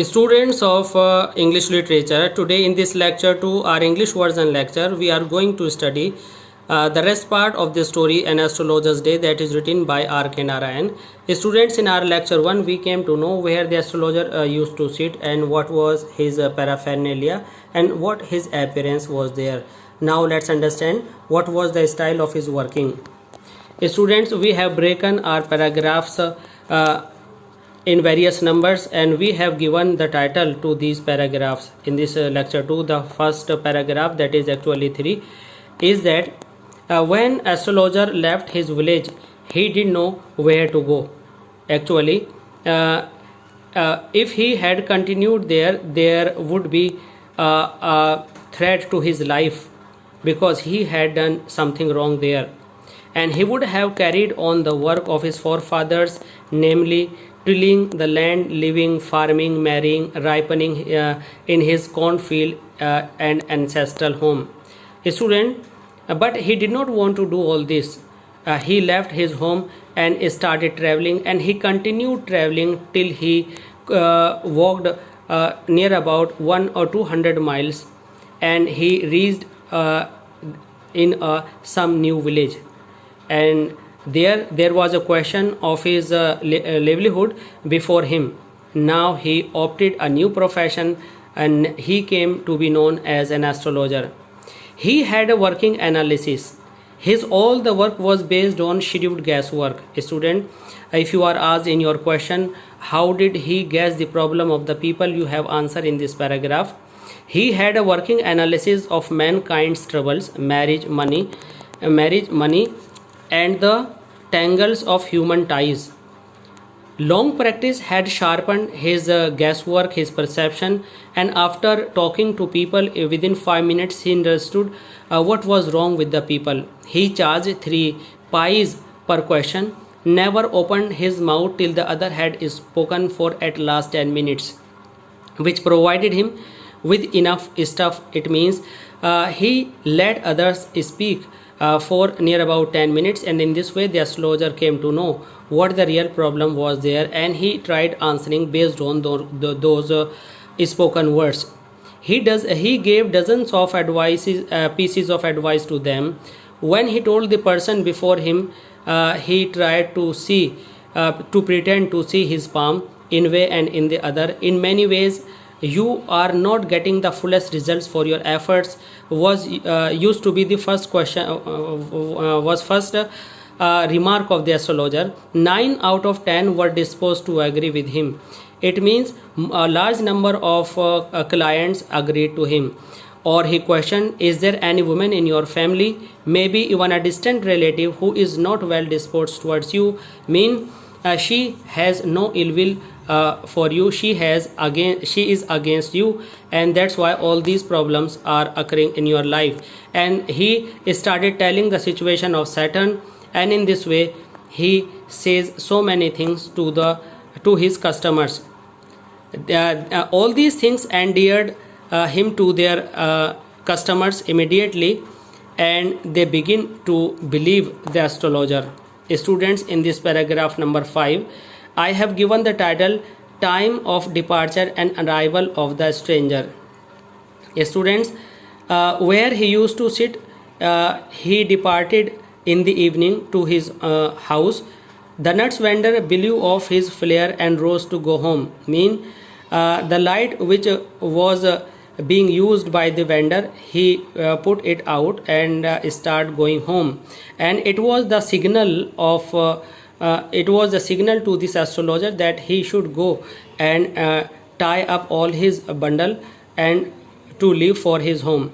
Students of English literature, today in this lecture 2, our English version lecture, we are going to study the rest part of the story An Astrologer's Day, that is written by R.K. Narayan. Students, in our lecture 1, we came to know where the astrologer used to sit and what was his paraphernalia and what his appearance was there. Now let's understand what was the style of his working. Students, we have broken our paragraphs in various numbers and we have given the title to these paragraphs in this lecture 2. The first paragraph, that is actually 3, is that when astrologer left his village, he didn't know where to go. Actually, if he had continued there would be a threat to his life, because he had done something wrong there, and he would have carried on the work of his forefathers, namely tilling the land, living, farming, marrying, ripening in his cornfield and ancestral home. A student, but he did not want to do all this. He left his home and started traveling, and he continued traveling till he walked near about 100 or 200 miles, and he reached in some new village, and there was a question of his livelihood before him. Now he opted a new profession and he came to be known as an astrologer. He had a working analysis. His all the work was based on scheduled guesswork. Student, if you are asked in your question, how did he guess the problem of the people, you have answered in this paragraph. He had a working analysis of mankind's troubles, marriage, money, and the tangles of human ties. Long practice had sharpened his guesswork, his perception, and after talking to people within 5 minutes, he understood what was wrong with the people. He charged 3 pies per question, never opened his mouth till the other had spoken for at last 10 minutes, which provided him with enough stuff. It means he let others speak for near about 10 minutes, and in this way the astrologer came to know what the real problem was there, and he tried answering based on those spoken words. He gave dozens of pieces of advice to them. When he told the person before him, he tried to pretend to see his palm in way and in the other. In many ways, you are not getting the fullest results for your efforts was used to be the first question was first remark of the astrologer. 9 out of 10 were disposed to agree with him. It means a large number of clients agreed to him. Or he questioned, is there any woman in your family, maybe even a distant relative, who is not well disposed towards you? She has no ill will for you. She is against you, and that's why all these problems are occurring in your life. And he started telling the situation of Saturn, and in this way he says so many things to his customers. All these things endeared him to their customers immediately, and they begin to believe the astrologer. Students, in this paragraph number 5, I have given the title Time of Departure and Arrival of the Stranger. Students, where he used to sit, he departed in the evening to his house. The nuts vendor blew off his flare and rose to go home. The light which was being used by the vendor, he put it out and start going home, and it was the signal to this astrologer that he should go and tie up all his bundle and to leave for his home.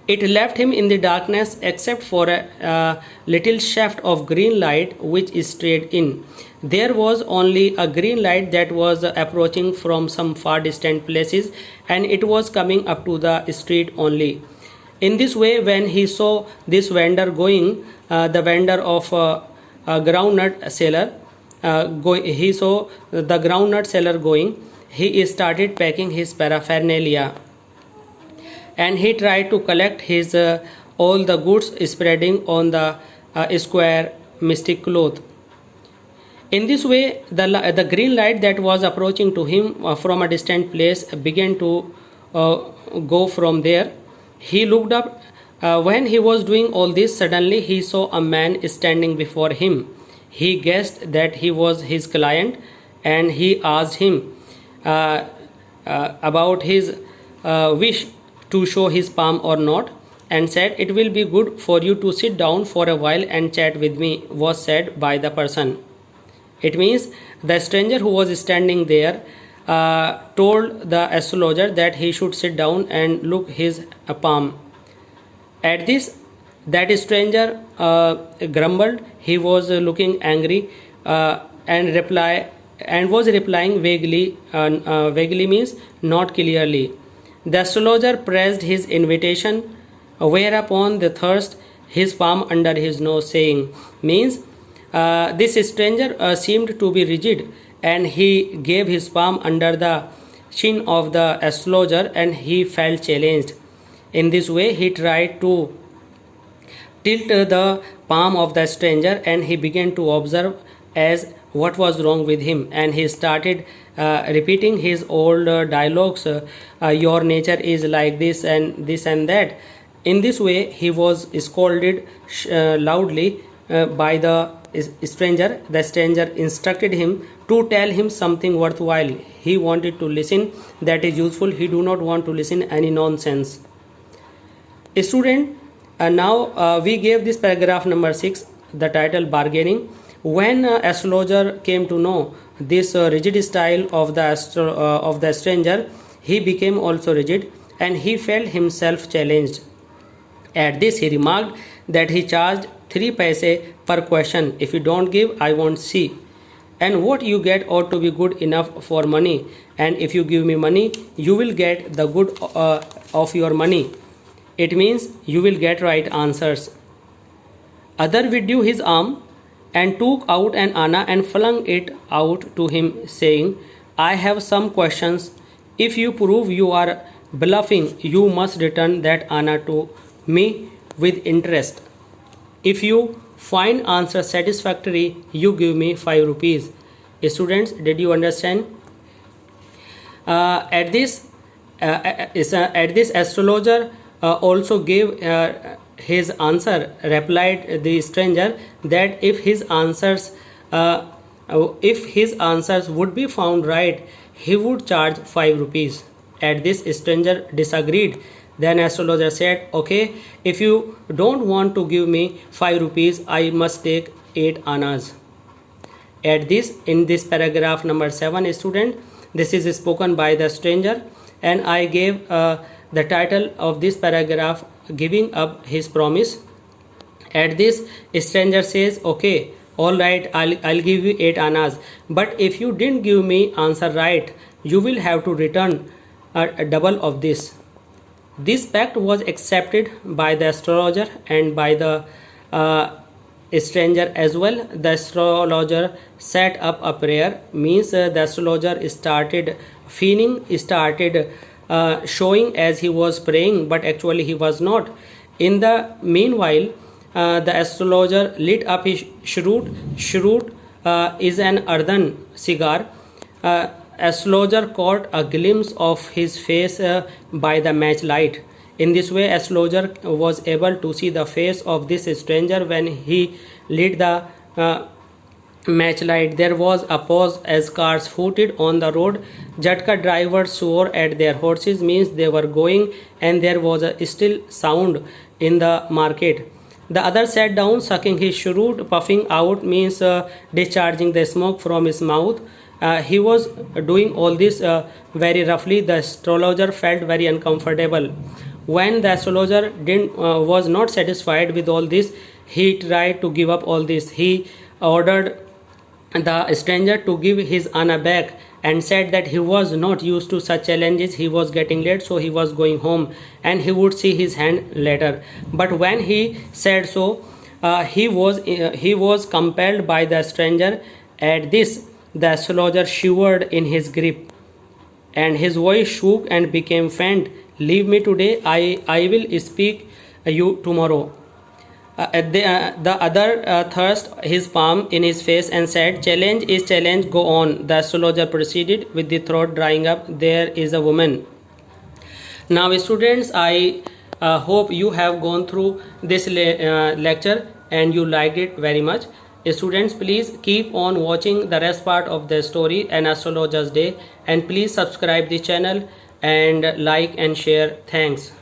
It left him in the darkness except for a little shaft of green light which strayed in. There was only a green light that was approaching from some far distant places, and it was coming up to the street only. In this way, when he saw this vendor going, the vendor of groundnut seller, he saw the groundnut seller going, he started packing his paraphernalia, and he tried to collect his all the goods spreading on the square mystic cloth. In this way, the green light that was approaching to him from a distant place began to uh, go from there. He looked up. When he was doing all this, suddenly he saw a man standing before him. He guessed that he was his client, and he asked him uh, about his wish to show his palm or not, and said, "It will be good for you to sit down for a while and chat with me," was said by the person. It means the stranger who was standing there told the astrologer that he should sit down and look his palm. At this, that stranger grumbled. He was looking angry and was replying vaguely. Vaguely means not clearly. The astrologer pressed his invitation, whereupon the thrust his palm under his nose, saying, means this stranger seemed to be rigid, and he gave his palm under the chin of the astrologer, and he felt challenged. In this way, he tried to tilt the palm of the stranger, and he began to observe as what was wrong with him, and he started repeating his old dialogues. Your nature is like this and that. In this way, he was scolded loudly by the stranger. The stranger instructed him to tell him something worthwhile. He wanted to listen that is useful. He do not want to listen any nonsense. Student, now we gave this paragraph number 6 the title bargaining. When astrologer came to know this rigid style of the stranger, he became also rigid, and he felt himself challenged. At this, he remarked that he charged 3 paise per question. If you don't give, I won't see. And what you get ought to be good enough for money. And if you give me money, you will get the good of your money. It means you will get right answers. Other withdrew his arm and took out an anna and flung it out to him, saying, I have some questions. If you prove you are bluffing, you must return that anna to me with interest. If you find answer satisfactory, you give me 5 rupees. Students, did you understand? At this astrologer also gave his answer. Replied the stranger that if his answers would be found right, he would charge 5 rupees. At this, stranger disagreed. Then astrologer said, okay, if you don't want to give me 5 rupees, I must take 8 annas. At this, in this paragraph number 7, student, this is spoken by the stranger, and I gave the title of this paragraph, giving up his promise. At this, stranger says, okay, all right, I'll give you 8 annas, but if you didn't give me answer right, you will have to return a double of this. This pact was accepted by the astrologer and by the stranger as well. The astrologer set up a prayer, means the astrologer started showing as he was praying, but actually he was not. In the meanwhile, the astrologer lit up his cheroot. Cheroot is an earthen cigar. Astrologer caught a glimpse of his face by the match light. In this way, astrologer was able to see the face of this stranger when he lit the match light. There was a pause as cars hooted on the road. Jatka drivers swore at their horses, means they were going, and there was a still sound in the market. The other sat down, sucking his cheroot, puffing out, means discharging the smoke from his mouth. He was doing all this very roughly. The astrologer felt very uncomfortable. When the astrologer was not satisfied with all this, he tried to give up all this. He ordered the stranger to give his anna back and said that he was not used to such challenges. He was getting late, so he was going home and he would see his hand later. But when he said so, he was compelled by the stranger. At this, the astrologer shivered in his grip, and his voice shook and became faint. Leave me today, I will speak you tomorrow. The other thrust his palm in his face and said, "Challenge is challenge, go on." The astrologer proceeded, with the throat drying up, "There is a woman." Now, students, I hope you have gone through this lecture and you liked it very much. Students, please keep on watching the rest part of the story, An Astrologer's Day, and please subscribe the channel and like and share. Thanks.